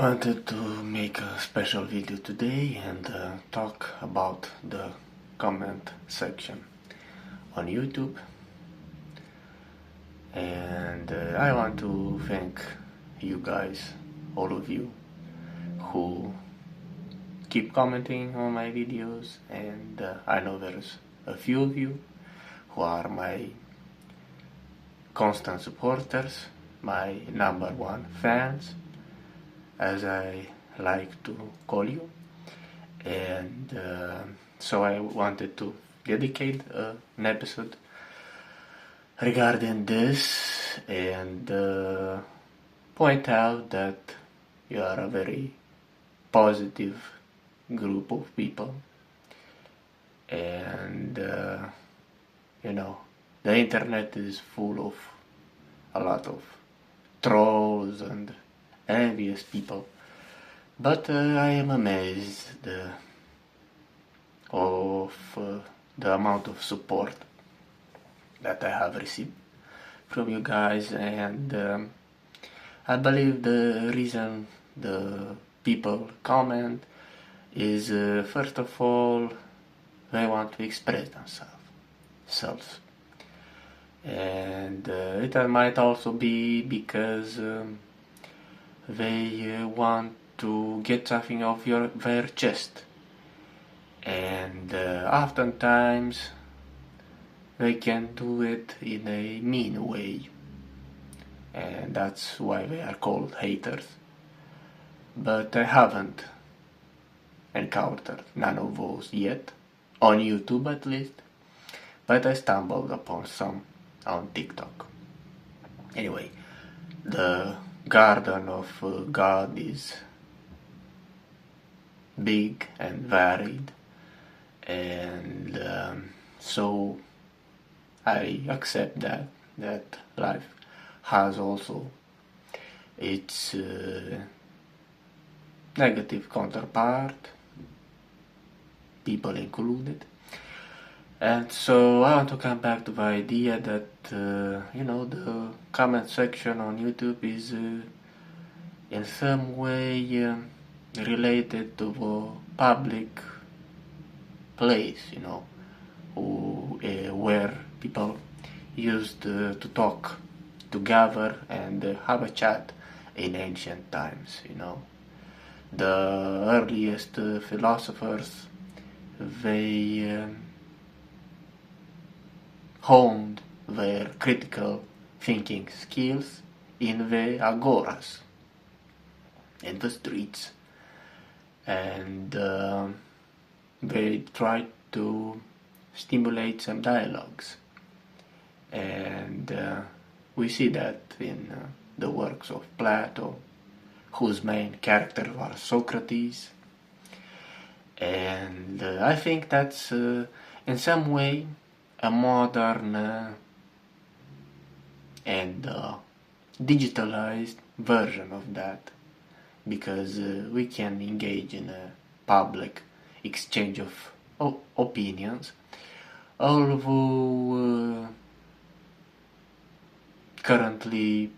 wanted to make a special video today and talk about the comment section on YouTube. And I want to thank you guys, all of you, who keep commenting on my videos. And I know there's a few of you who are my constant supporters, my number one fans, as I like to call you. And so I wanted to dedicate an episode regarding this and point out that you are a very positive group of people, and the internet is full of a lot of trolls and envious people, but I am amazed of the amount of support that I have received from you guys. And I believe the reason the people comment is first of all, they want to express themselves, and it might also be because they want to get something off their chest, and oftentimes they can do it in a mean way, and that's why they are called haters. But I haven't encountered none of those yet, on YouTube at least, but I stumbled upon some on TikTok. Anyway, the garden of God is big and varied, and so I accept that life has also its negative counterpart, people included. And so I want to come back to the idea that the comment section on YouTube is in some way related to the public place, where people used to talk, to gather and have a chat in ancient times. The earliest philosophers, they honed their critical thinking skills in the agoras, in the streets, and they tried to stimulate some dialogues, and we see that in the works of Plato, whose main character was Socrates. And I think that's in some way a modern and digitalized version of that, because we can engage in a public exchange of opinions, although currently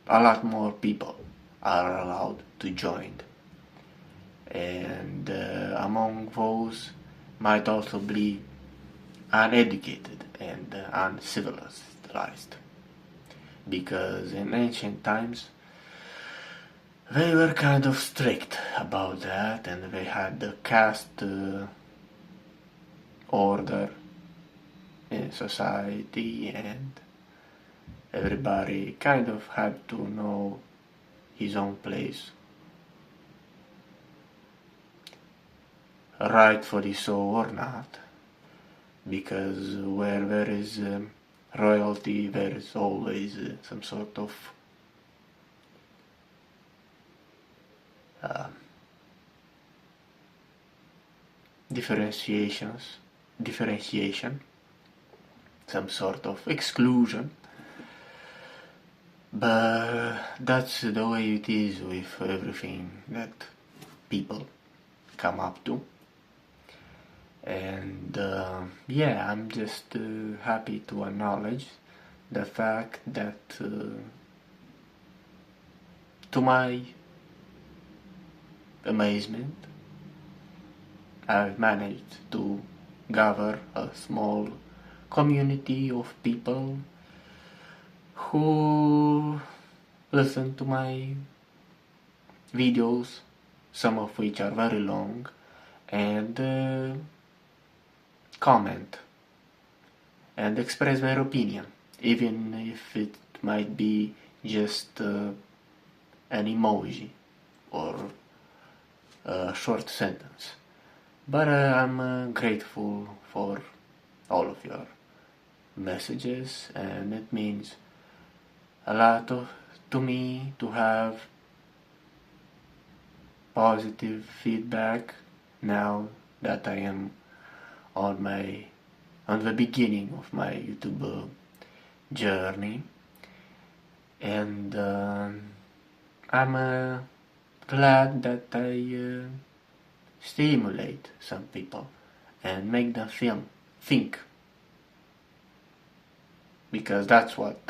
a lot more people are allowed to join, and among those might also be uneducated and uncivilized, because in ancient times they were kind of strict about that, and they had the caste order in society, and everybody kind of had to know his own place, rightfully so or not, because where there is royalty, there is always some sort of differentiation, some sort of exclusion. But that's the way it is with everything that people come up to. And I'm just happy to acknowledge the fact that to my amazement, I've managed to gather a small community of people who listen to my videos, some of which are very long, and comment and express their opinion, even if it might be just an emoji or a short sentence. But I'm grateful for all of your messages, and it means a lot to me to have positive feedback now that I am on the beginning of my YouTube journey, and I'm glad that I stimulate some people and make them think, because that's what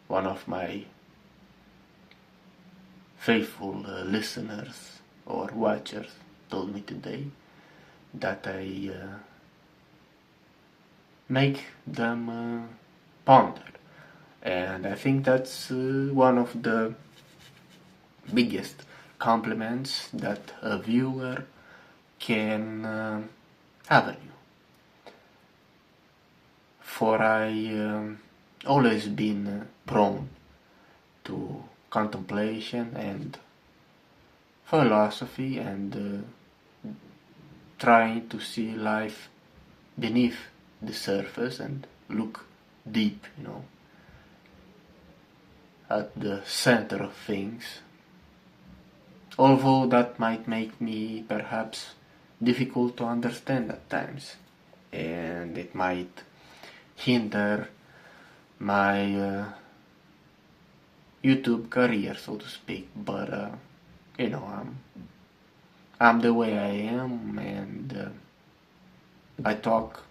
one of my faithful listeners or watchers told me today, that I make them ponder. And I think that's one of the biggest compliments that a viewer can have on you. For I always been prone to contemplation and philosophy and trying to see life beneath the surface and look deep, at the center of things. Although that might make me perhaps difficult to understand at times, and it might hinder my YouTube career, so to speak. But I'm the way I am, and I talk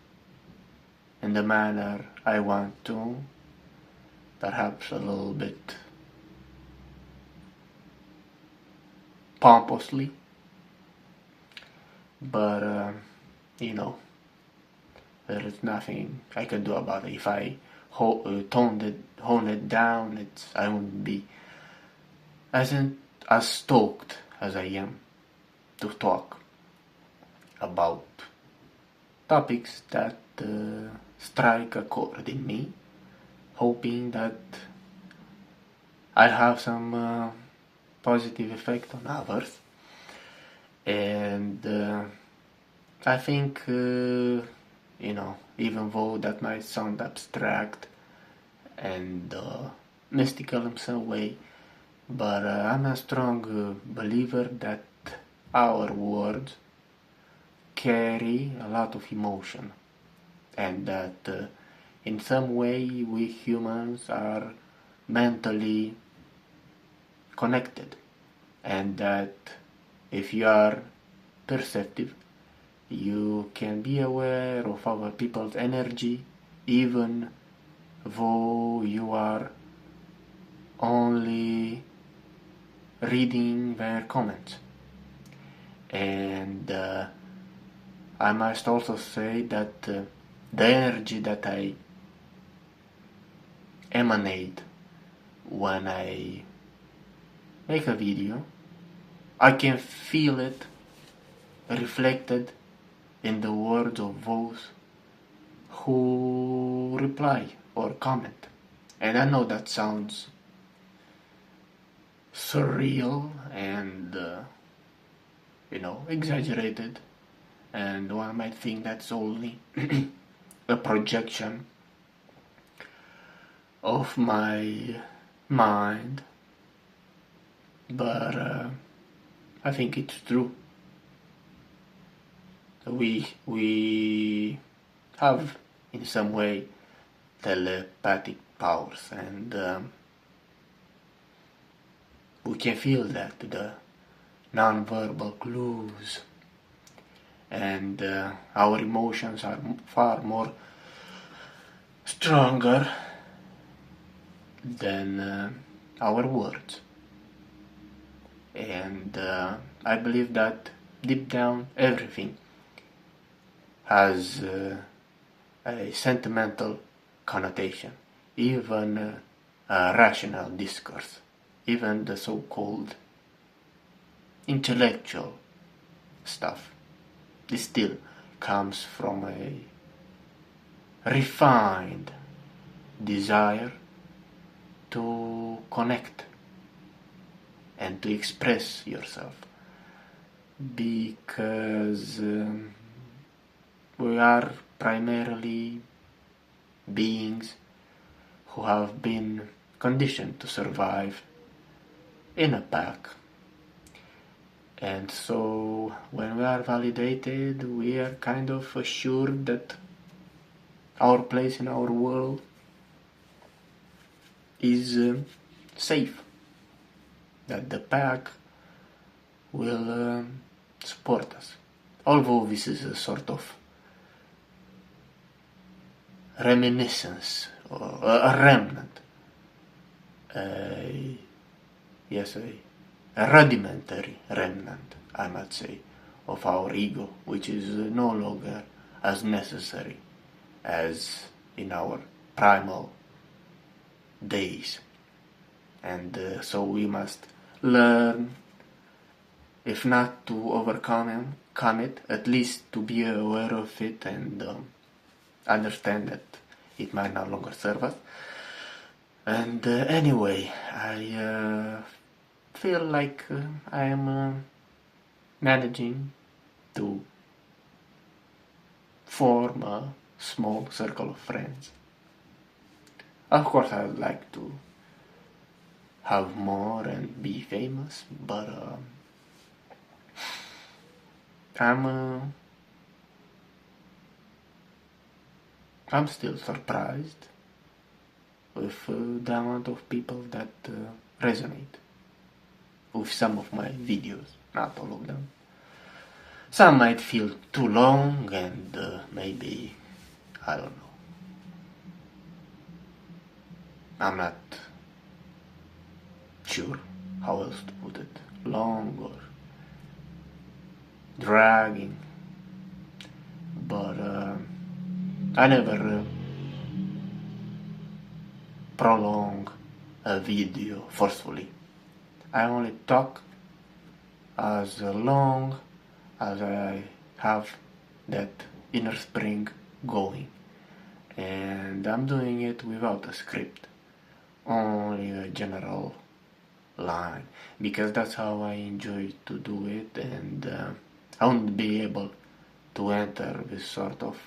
in the manner I want to, perhaps a little bit pompously, but there is nothing I can do about it. If I hone it down, I wouldn't be as stoked as I am to talk about topics that strike a chord in me, hoping that I have some positive effect on others. And I think, even though that might sound abstract and mystical in some way, but I'm a strong believer that our words carry a lot of emotion, and that in some way we humans are mentally connected, and that if you are perceptive, you can be aware of other people's energy, even though you are only reading their comments. And I must also say that the energy that I emanate when I make a video, I can feel it reflected in the words of those who reply or comment. And I know that sounds surreal and exaggerated, and one might think that's only a projection of my mind, but I think it's true. We have in some way telepathic powers, and we can feel that, the non-verbal clues, and our emotions are far more stronger than our words. And I believe that deep down everything has a sentimental connotation, even a rational discourse, even the so-called intellectual stuff. This still comes from a refined desire to connect and to express yourself, because we are primarily beings who have been conditioned to survive in a pack. And so when we are validated, we are kind of assured that our place in our world is safe, that the pack will support us. Although this is a sort of reminiscence, or a remnant, a rudimentary remnant, I might say, of our ego, which is no longer as necessary as in our primal days. And so we must learn, if not to overcome it, at least to be aware of it and understand that it might no longer serve us. And anyway, I feel like I am managing to form a small circle of friends. Of course, I would like to have more and be famous, but I'm still surprised with the amount of people that resonate with some of my videos, not all of them. Some might feel too long and maybe, I don't know, I'm not sure how else to put it, long or dragging, but I never prolong a video forcefully. I only talk as long as I have that inner spring going, and I'm doing it without a script, only a general line, because that's how I enjoy to do it, and I won't be able to enter this sort of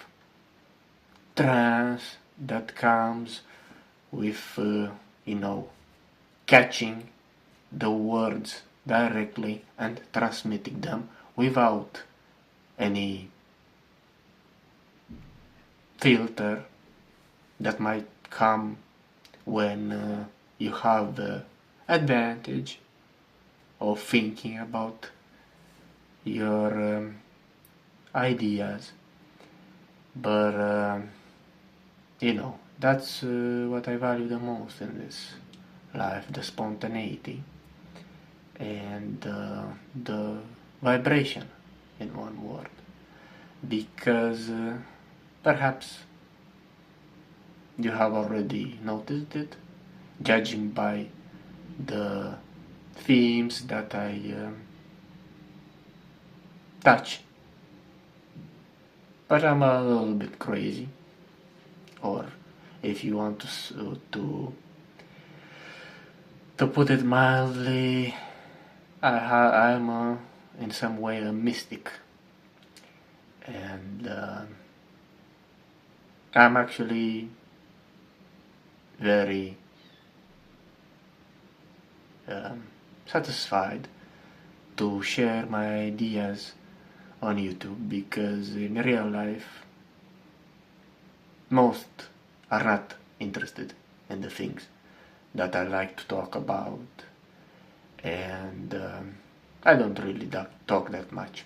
trance that comes with, catching the words directly and transmitting them without any filter that might come when you have the advantage of thinking about your ideas. But that's what I value the most in this life, the spontaneity and the vibration, in one word, because perhaps you have already noticed it, judging by the themes that I touch. But I'm a little bit crazy, or if you want to put it mildly, I'm in some way a mystic, and I'm actually very satisfied to share my ideas on YouTube, because in real life most are not interested in the things that I like to talk about, and I don't really talk that much.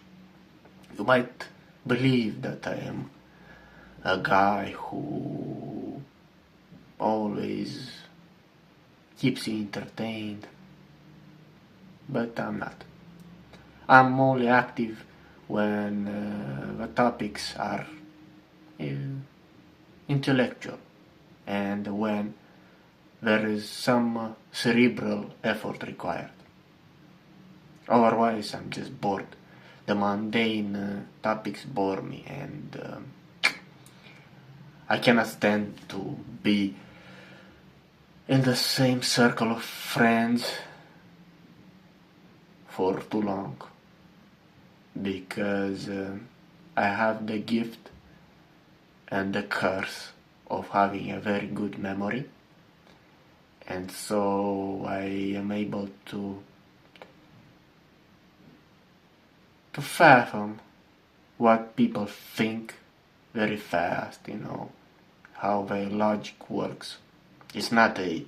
You might believe that I am a guy who always keeps you entertained, but I'm not. I'm only active when the topics are uh, intellectual and when there is some cerebral effort required. Otherwise, I'm just bored. The mundane topics bore me, and I cannot stand to be in the same circle of friends for too long, because I have the gift and the curse of having a very good memory, and so I am able to fathom what people think very fast, how their logic works. It's not a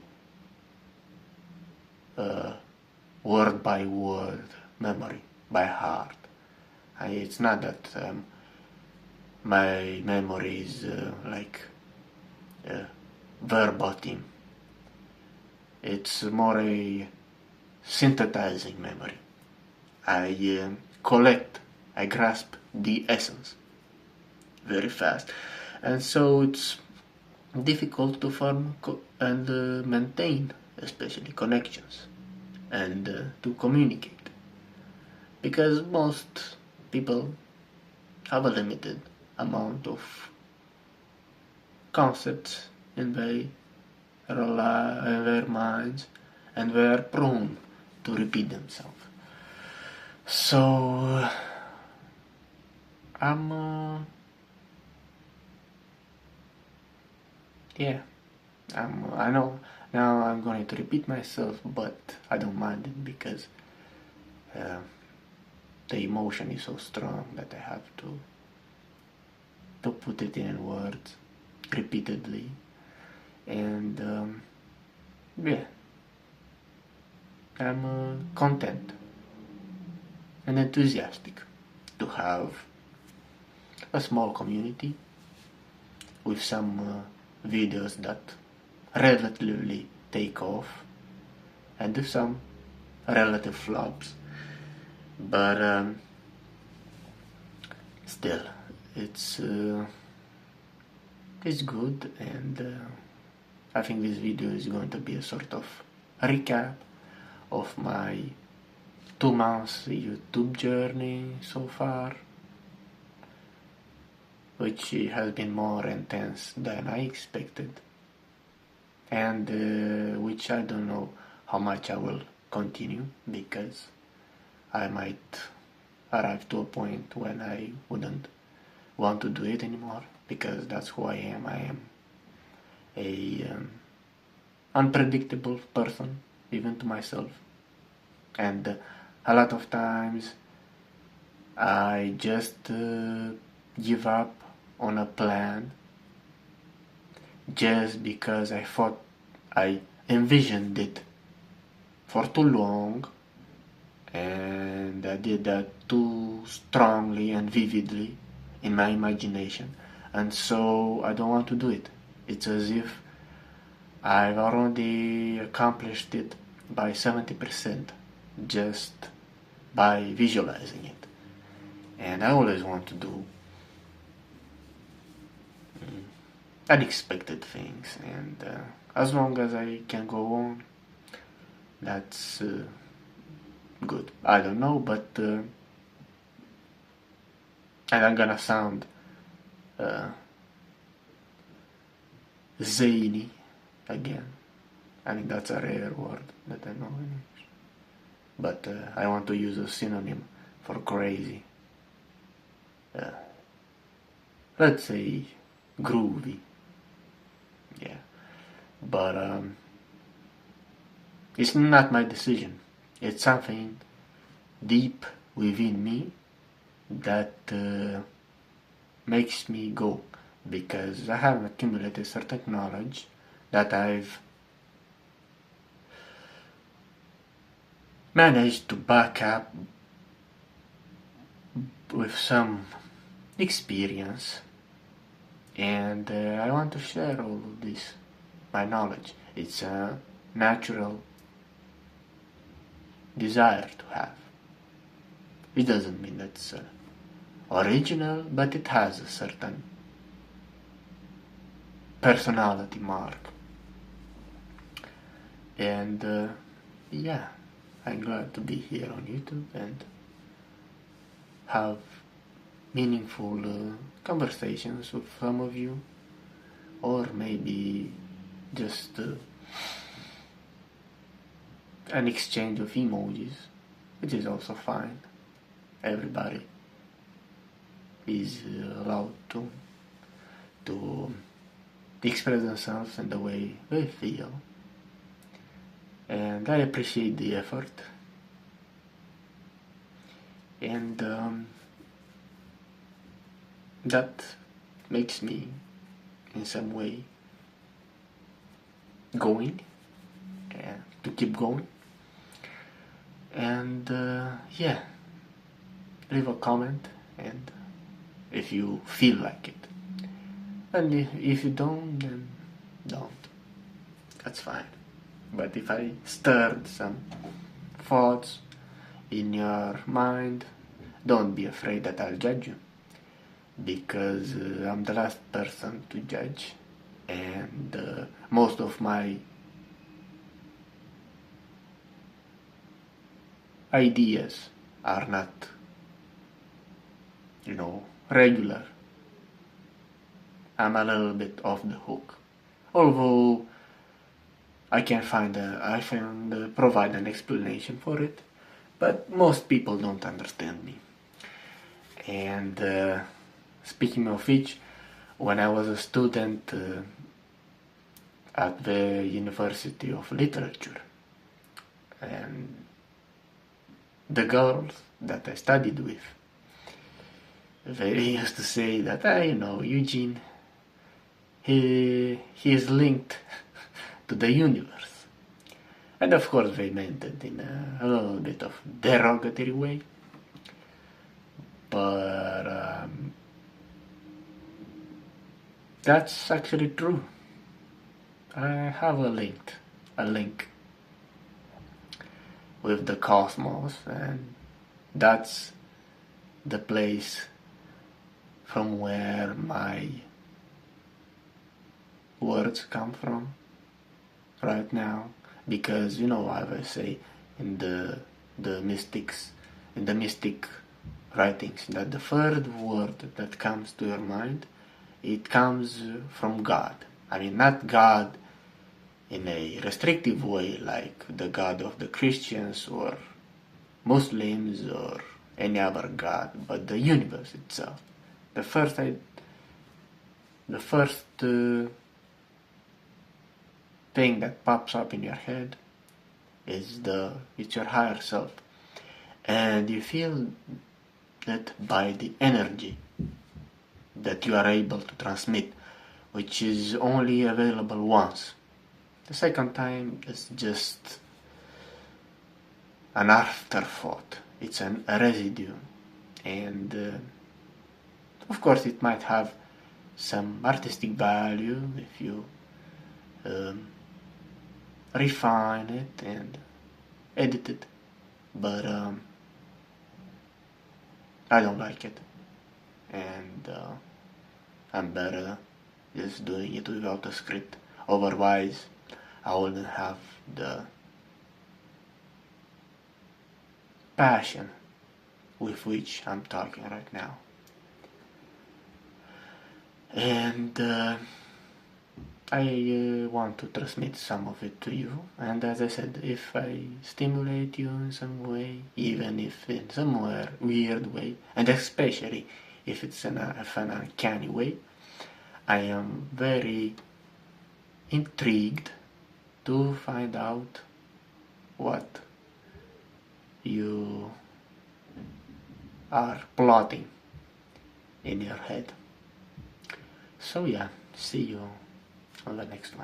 word by word memory by heart. It's not that my memory is like verbatim. It's more a synthesizing memory. I I grasp the essence very fast, and so it's difficult to form and maintain, especially connections, and to communicate, because most people have a limited amount of concepts in their minds, and they are prone to repeat themselves. So I'm I know now I'm going to repeat myself, but I don't mind it because the emotion is so strong that I have to put it in words repeatedly, and I'm content and enthusiastic to have a small community with some videos that relatively take off, and with some relative flops, but still it's good, and I think this video is going to be a sort of recap of my 2 months YouTube journey so far, which has been more intense than I expected, and which I don't know how much I will continue, because I might arrive to a point when I wouldn't want to do it anymore, because that's who I am. I am a unpredictable person, even to myself, and a lot of times I just give up on a plan just because I thought I envisioned it for too long, and I did that too strongly and vividly in my imagination, and so I don't want to do it. It's as if I've already accomplished it by 70% just by visualizing it, and I always want to do unexpected things, and as long as I can go on, that's good. I don't know, but and I'm gonna sound zany again. I mean, that's a rare word that I know in English, but I want to use a synonym for crazy. Let's say groovy. Yeah, but it's not my decision. It's something deep within me that makes me go, because I have accumulated certain knowledge that I've managed to back up with some experience, and I want to share all of this, my knowledge. It's natural desire to have. It doesn't mean it's original, but it has a certain personality mark. And yeah, I'm glad to be here on YouTube and have meaningful conversations with some of you, or maybe just an exchange of emojis, which is also fine. Everybody is allowed to express themselves in the way they feel, and I appreciate the effort. And that makes me in some way going, to keep going. And yeah, leave a comment, and if you feel like it, and if you don't, then don't, that's fine. But if I stirred some thoughts in your mind, don't be afraid that I'll judge you, because I'm the last person to judge, and most of my ideas are not, regular. I'm a little bit off the hook, although I can provide an explanation for it, but most people don't understand me. And speaking of which, when I was a student at the University of Literature, and the girls that I studied with, they used to say that, Eugene, he is linked to the universe. And of course they meant it in a little bit of derogatory way. But that's actually true. I have a link with the cosmos, and that's the place from where my words come from right now, because I say in the mystic writings that the third word that comes to your mind, it comes from God. I mean, not God in a restrictive way like the God of the Christians or Muslims or any other God, but the universe itself. The first thing that pops up in your head is it's your higher self, and you feel that by the energy that you are able to transmit, which is only available once. The second time is just an afterthought. It's a residue, and of course it might have some artistic value if you refine it and edit it, but I don't like it, and I'm better just doing it without a script. Otherwise I wouldn't have the passion with which I'm talking right now. And I want to transmit some of it to you, and as I said, if I stimulate you in some way, even if in some weird way, and especially if it's an uncanny way, I am very intrigued to find out what you are plotting in your head. So yeah, see you on the next one.